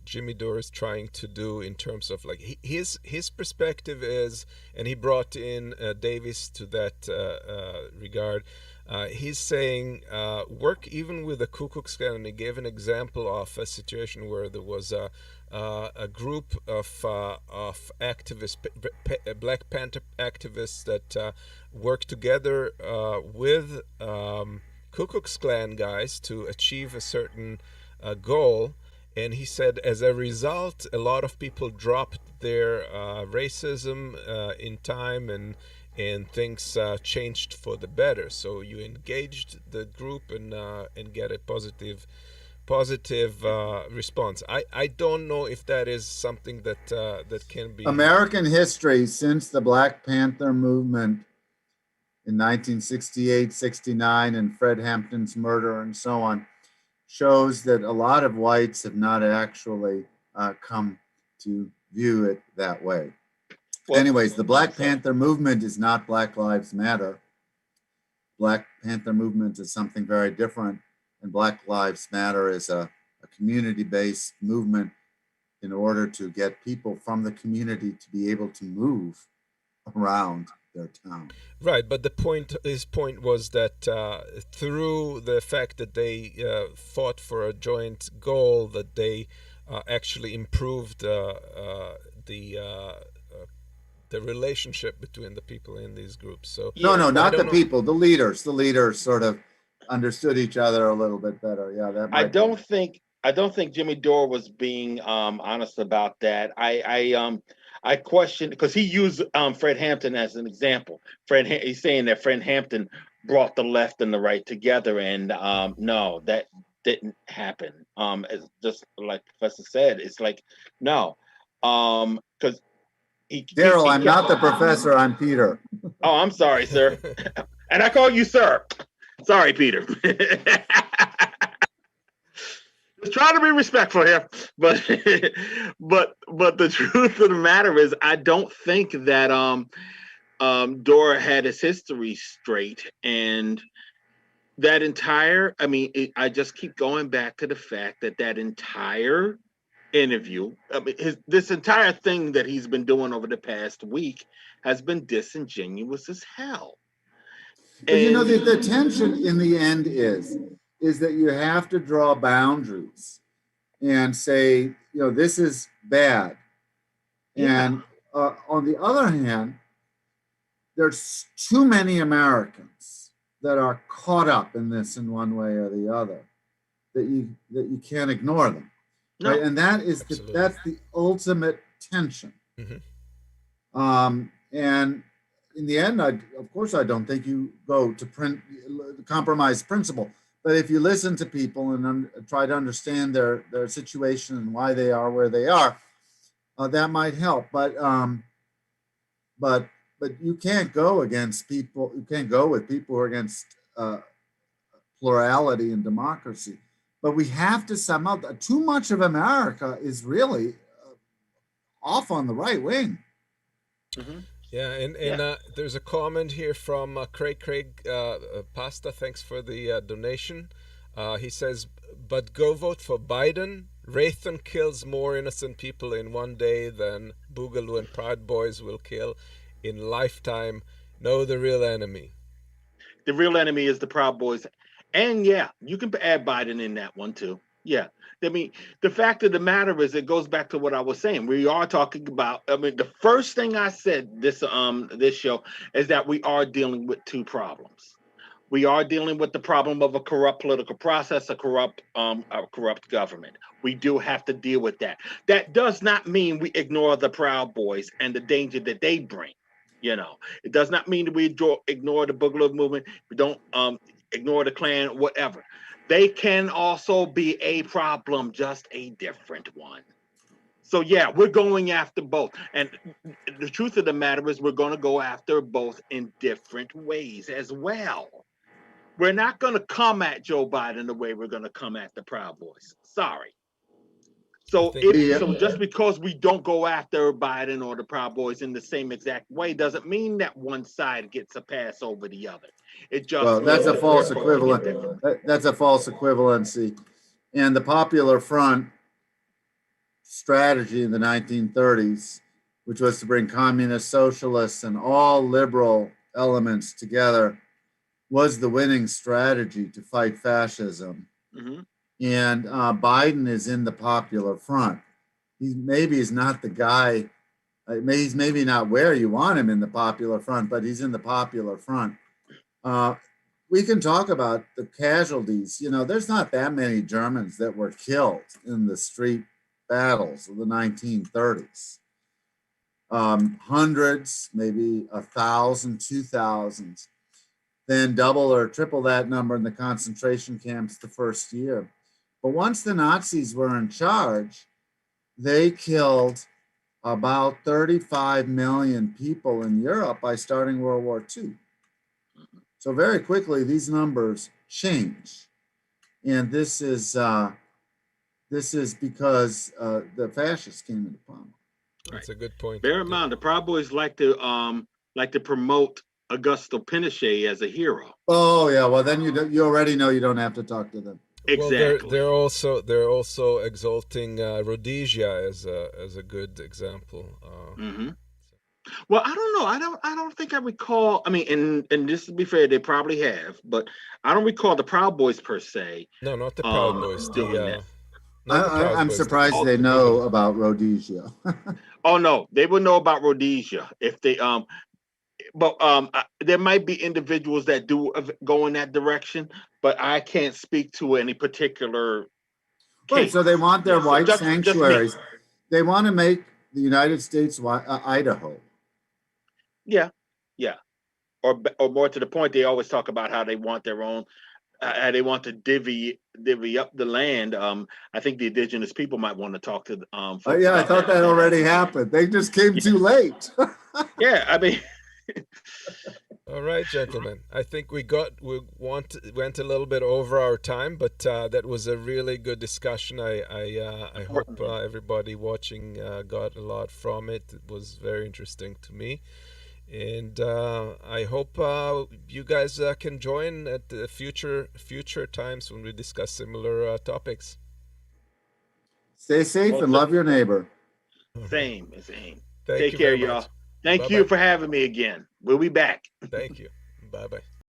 Jimmy Dore is trying to do in terms of like his perspective is, and he brought in Davis to that regard. He's saying work even with the Ku Klux Klan, and he gave an example of a situation where there was a group of activists, Black Panther activists that worked together with Ku Klux Klan guys to achieve a certain goal. And he said, as a result, a lot of people dropped their racism in time, and things changed for the better. So you engaged the group and get a positive response. I don't know if that is something that can be. American history since the Black Panther movement in 1968, 69, and Fred Hampton's murder and so on, shows that a lot of whites have not actually come to view it that way. Well, anyways, the Black Panther movement is not Black Lives Matter. Black Panther movement is something very different, and Black Lives Matter is a community-based movement in order to get people from the community to be able to move around their town. Right, but his point was that through the fact that they fought for a joint goal, that they actually improved the relationship between the people in these groups. So no, not the know. people, the leaders. The leaders sort of understood each other a little bit better. Yeah, that. I don't think Jimmy Dore was being honest about that. I question, because he used Fred Hampton as an example. He's saying that Fred Hampton brought the left and the right together, and no, that didn't happen. It's just like Professor said, it's like no, because Daryl, I'm not the professor. I'm Peter. Oh, I'm sorry, sir, and I call you sir. Sorry, Peter. Just trying to be respectful here, but the truth of the matter is, I don't think that Dore had his history straight, and that entire. I mean, I just keep going back to the fact that entire interview, I mean, this entire thing that he's been doing over the past week has been disingenuous as hell. But you know, the tension in the end is that you have to draw boundaries and say, you know, this is bad. Yeah. And on the other hand, there's too many Americans that are caught up in this in one way or the other that you can't ignore them. No. Right? And that is that's the ultimate tension. Mm-hmm. And in the end, of course, I don't think you go to compromise principle. But if you listen to people and try to understand their situation and why they are where they are, that might help. But you can't go against people. You can't go with people who are against plurality and democracy. But we have to somehow. Too much of America is really off on the right wing. Mm-hmm. Yeah, and there's a comment here from Craig Pasta. Thanks for the donation. He says, but go vote for Biden. Raytheon kills more innocent people in one day than Boogaloo and Proud Boys will kill in lifetime. Know the real enemy. The real enemy is the Proud Boys. And yeah, you can add Biden in that one too. Yeah. I mean, the fact of the matter is, it goes back to what I was saying. We are talking about, I mean, the first thing I said this show is that we are dealing with two problems. We are dealing with the problem of a corrupt political process, a corrupt government. We do have to deal with that. That does not mean we ignore the Proud Boys and the danger that they bring. You know, it does not mean that we ignore the Boogaloo movement. We don't ignore the Klan, whatever. They can also be a problem, just a different one. So yeah, we're going after both. And the truth of the matter is, we're going to go after both in different ways as well. We're not going to come at Joe Biden the way we're going to come at the Proud Boys. Sorry. So just because we don't go after Biden or the Proud Boys in the same exact way doesn't mean that one side gets a pass over the other. It just that's a false equivalent. That's a false equivalency. And the Popular Front strategy in the 1930s, which was to bring communists, socialists, and all liberal elements together, was the winning strategy to fight fascism. Mm-hmm. And Biden is in the Popular Front. He's not the guy. He's maybe not where you want him in the Popular Front, but he's in the Popular Front. We can talk about the casualties. You know, there's not that many Germans that were killed in the street battles of the 1930s. Hundreds, maybe 1,000, 2,000. Then double or triple that number in the concentration camps the first year. But once the Nazis were in charge, they killed about 35 million people in Europe by starting World War II. So very quickly, these numbers change. And this is because the fascists came into power. That's a good point. Bear in mind, the Proud Boys like to promote Augusto Pinochet as a hero. Oh yeah, well then you already know you don't have to talk to them. Well, Exactly. they're also exalting Rhodesia as a good example. Hmm. Well, I don't know. I don't think I recall. I mean, and just to be fair, they probably have, but I don't recall the Proud Boys per se No, not the Proud Boys. doing that. Not the Proud I'm Boys. surprised they The know Boogaloo. about Rhodesia. Oh no, they would know about Rhodesia if they but there might be individuals that do go in that direction, but I can't speak to any particular Right, case. so they want their Yeah, so white just me. sanctuaries. They want to make the United States Idaho. Yeah, yeah. Or more to the point, they always talk about how they want their own, how they want to divvy up the land. I think the indigenous people might want to talk to folks Yeah, I about thought that that. already happened. They just came too late. Yeah, I mean, All right, gentlemen. I think went a little bit over our time, but that was a really good discussion. I hope everybody watching got a lot from it. It was very interesting to me, and I hope you guys can join at the future times when we discuss similar topics. Stay safe well, and love your neighbor. same. Thank Take you care, very y'all. much. Thank Bye you bye. for having me again. We'll be back. Thank you. Bye bye.